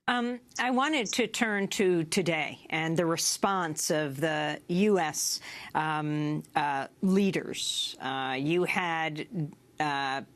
I wanted to turn to today and the response of the U.S. Leaders. You had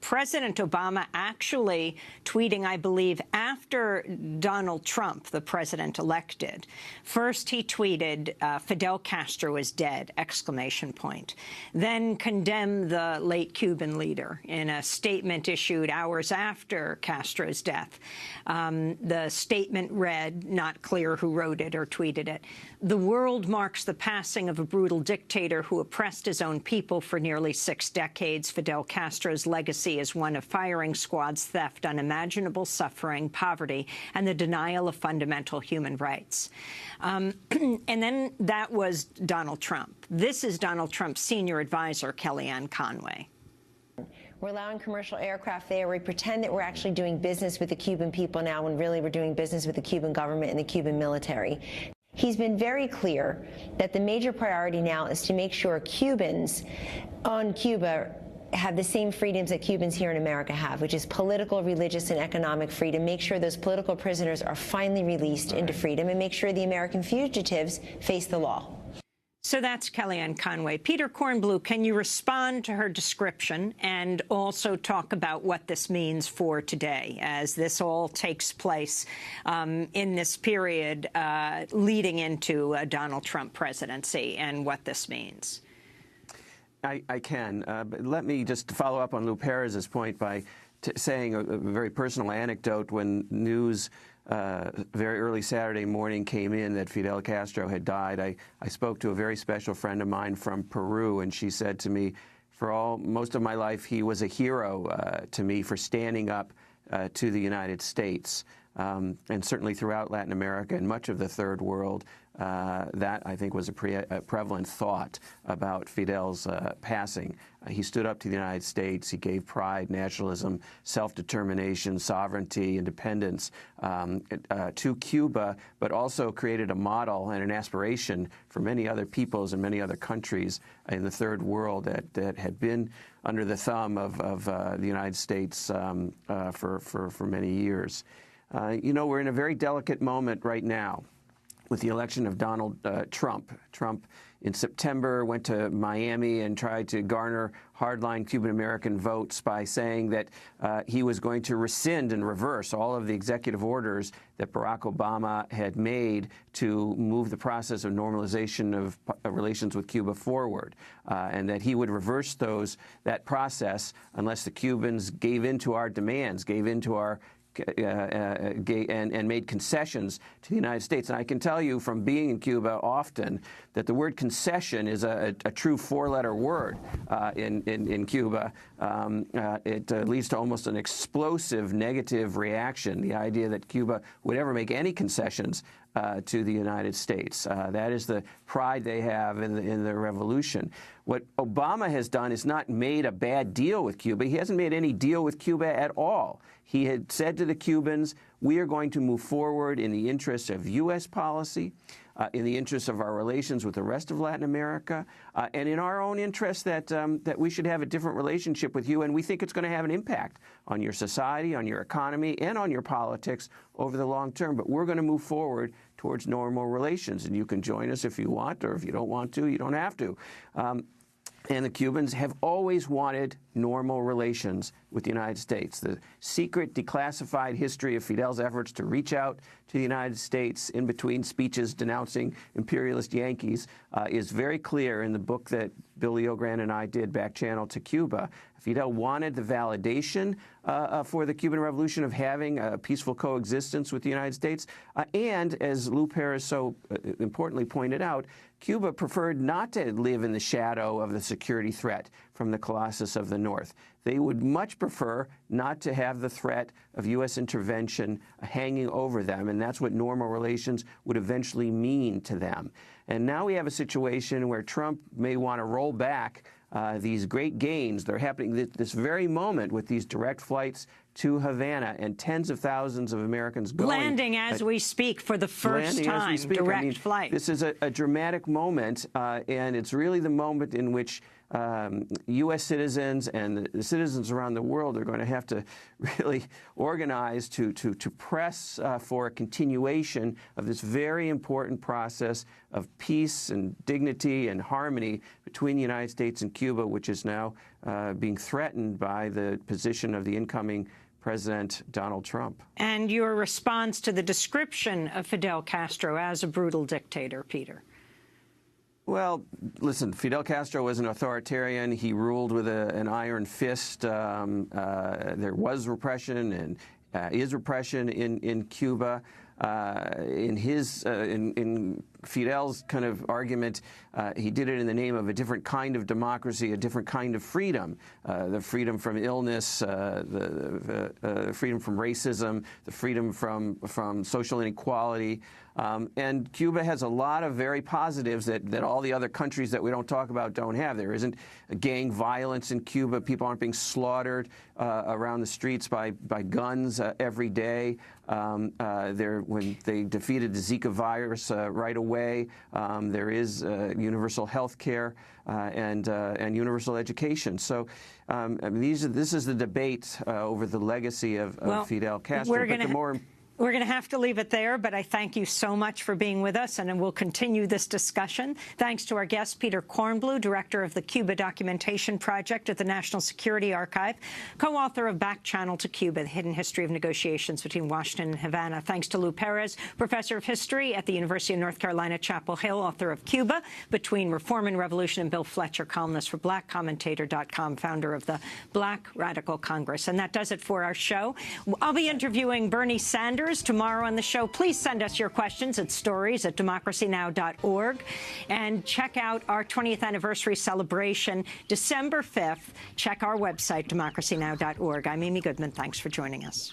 President Obama actually tweeting, I believe, after Donald Trump, the president-elected. First, he tweeted, Fidel Castro is dead, exclamation point. Then condemned the late Cuban leader in a statement issued hours after Castro's death. The statement read, not clear who wrote it or tweeted it, "The world marks the passing of a brutal dictator who oppressed his own people for nearly 6 decades. Fidel Castro's legacy is one of firing squads, theft, unimaginable suffering, poverty, and the denial of fundamental human rights." And then that was Donald Trump. This is Donald Trump's senior advisor, Kellyanne Conway. We're allowing commercial aircraft there. We pretend that we're actually doing business with the Cuban people now when really we're doing business with the Cuban government and the Cuban military. He's been very clear that the major priority now is to make sure Cubans on Cuba have the same freedoms that Cubans here in America have, which is political, religious, and economic freedom. Make sure those political prisoners are finally released into freedom, and make sure the American fugitives face the law. So that's Kellyanne Conway. Peter Kornbluh, can you respond to her description and also talk about what this means for today, as this all takes place in this period leading into a Donald Trump presidency, and what this means? I can. But let me just follow up on Lou Perez's point by saying a very personal anecdote. When news very early Saturday morning came in that Fidel Castro had died, I spoke to a very special friend of mine from Peru, and she said to me, for most of my life, he was a hero to me for standing up to the United States. And certainly throughout Latin America and much of the Third World, that, I think, was a prevalent thought about Fidel's passing. He stood up to the United States. He gave pride, nationalism, self-determination, sovereignty, independence to Cuba, but also created a model and an aspiration for many other peoples and many other countries in the Third World that had been under the thumb of the United States for many years. You know, we're in a very delicate moment right now with the election of Donald Trump. Trump, in September, went to Miami and tried to garner hardline Cuban-American votes by saying that he was going to rescind and reverse all of the executive orders that Barack Obama had made to move the process of normalization of relations with Cuba forward, and that he would reverse that process unless the Cubans gave in to our demands, gave in to our and made concessions to the United States. And I can tell you from being in Cuba often that the word concession is a true 4-letter word in Cuba. It leads to almost an explosive negative reaction, the idea that Cuba would ever make any concessions to the United States. That is the pride they have in the revolution. What Obama has done is not made a bad deal with Cuba. He hasn't made any deal with Cuba at all. He had said to the Cubans, we are going to move forward in the interests of U.S. policy, in the interests of our relations with the rest of Latin America, and in our own interest that we should have a different relationship with you, and we think it's going to have an impact on your society, on your economy, and on your politics over the long term. But we're going to move forward towards normal relations, and you can join us if you want, or if you don't want to, you don't have to. And the Cubans have always wanted normal relations with the United States. The secret, declassified history of Fidel's efforts to reach out to the United States in between speeches denouncing imperialist Yankees is very clear in the book that Bill Leogran and I did, Back Channel to Cuba. Fidel wanted the validation for the Cuban Revolution of having a peaceful coexistence with the United States. And as Lou Perez so importantly pointed out, Cuba preferred not to live in the shadow of the security threat from the Colossus of the North. They would much prefer not to have the threat of U.S. intervention hanging over them, and that's what normal relations would eventually mean to them. And now we have a situation where Trump may want to roll back these great gains. They're happening at this very moment with these direct flights to Havana and tens of thousands of Americans going. Landing as we speak for the first time, direct flight. This is a dramatic moment, and it's really the moment in which U.S. citizens and the citizens around the world are going to have to really organize to press for a continuation of this very important process of peace and dignity and harmony between the United States and Cuba, which is now being threatened by the position of the incoming President Donald Trump. And your response to the description of Fidel Castro as a brutal dictator, Peter? Well, listen, Fidel Castro was an authoritarian. He ruled with an iron fist. There was repression and is repression in Cuba. In Fidel's kind of argument, he did it in the name of a different kind of democracy, a different kind of freedom, the freedom from illness, the freedom from racism, the freedom from social inequality. And Cuba has a lot of very positives that all the other countries that we don't talk about don't have. There isn't gang violence in Cuba. People aren't being slaughtered around the streets by guns every day. When they defeated the Zika virus right away, there is universal health care and universal education. So this is the debate over the legacy of Fidel Castro. We're going to have to leave it there, but I thank you so much for being with us, and we'll continue this discussion. Thanks to our guest, Peter Kornbluh, director of the Cuba Documentation Project at the National Security Archive, co-author of Back Channel to Cuba, The Hidden History of Negotiations Between Washington and Havana. Thanks to Lou Perez, professor of history at the University of North Carolina, Chapel Hill, author of Cuba, Between Reform and Revolution, and Bill Fletcher, columnist for BlackCommentator.com, founder of the Black Radical Congress. And that does it for our show. I'll be interviewing Bernie Sanders tomorrow on the show. Please send us your questions at stories@democracynow.org, and check out our 20th anniversary celebration December 5th. Check our website, democracynow.org. I'm Amy Goodman. Thanks for joining us.